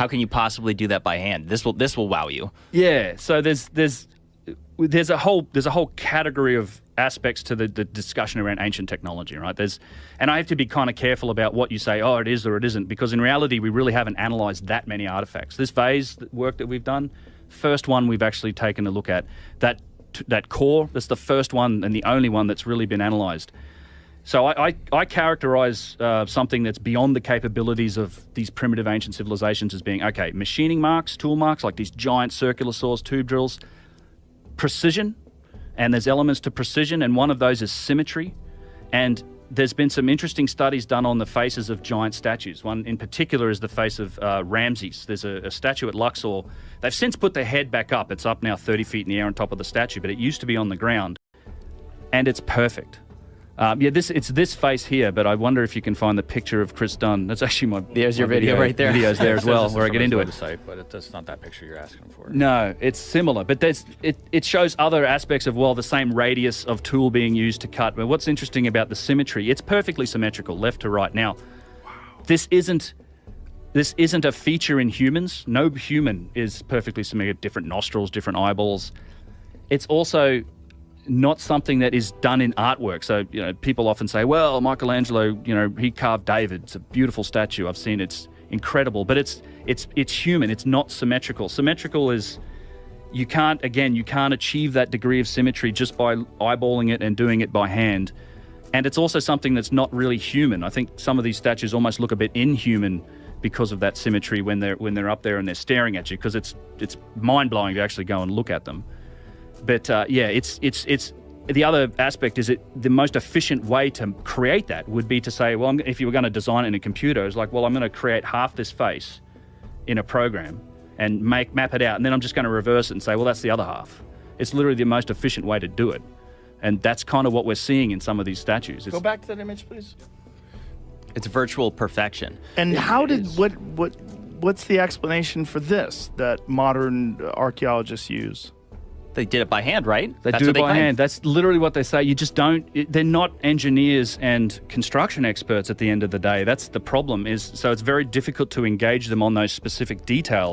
How can you possibly do that by hand? This will wow you. Yeah. So there's a whole category of aspects to the discussion around ancient technology, right? And I have to be kind of careful about what you say, oh, it is or it isn't, because in reality, we really haven't analyzed that many artifacts. This vase work that we've done, first one we've actually taken a look at, that core, that's the first one and the only one that's really been analyzed. So I characterize something that's beyond the capabilities of these primitive ancient civilizations as being, okay, machining marks, tool marks, like these giant circular saws, tube drills, precision, and there's elements to precision, and one of those is symmetry. And there's been some interesting studies done on the faces of giant statues. One in particular is the face of Ramses. There's a statue at Luxor. They've since put the head back up. It's up now 30 feet in the air on top of the statue, but it used to be on the ground. And it's perfect. It's this face here, but I wonder if you can find the picture of Chris Dunn. That's actually There's your video right there. Video's there as well, where I get into it. Website, but it's not that picture you're asking for. No, it's similar, but it shows other aspects of, well, the same radius of tool being used to cut. But what's interesting about the symmetry, it's perfectly symmetrical, left to right. Now, this isn't a feature in humans. No human is perfectly symmetrical, different nostrils, different eyeballs. It's also not something that is done in artwork. So, people often say, well, Michelangelo, he carved David. It's a beautiful statue. I've seen it. It's incredible. But it's human. It's not symmetrical. Symmetrical is, you can't achieve that degree of symmetry just by eyeballing it and doing it by hand. And it's also something that's not really human. I think some of these statues almost look a bit inhuman because of that symmetry when they're up there and they're staring at you, because it's mind-blowing to actually go and look at them. But it's the other aspect is the most efficient way to create that would be to say, well, if you were going to design it in a computer, it's like, well, I'm going to create half this face in a program and map it out, and then I'm just going to reverse it and say, well, that's the other half. It's literally the most efficient way to do it, and that's kind of what we're seeing in some of these statues. Go back to that image, please. It's virtual perfection. And what's the explanation for this that modern archaeologists use? They did it by hand, right? They do it by hand. That's literally what they say. You just don't. They're not engineers and construction experts at the end of the day. That's the problem. So it's very difficult to engage them on those specific details.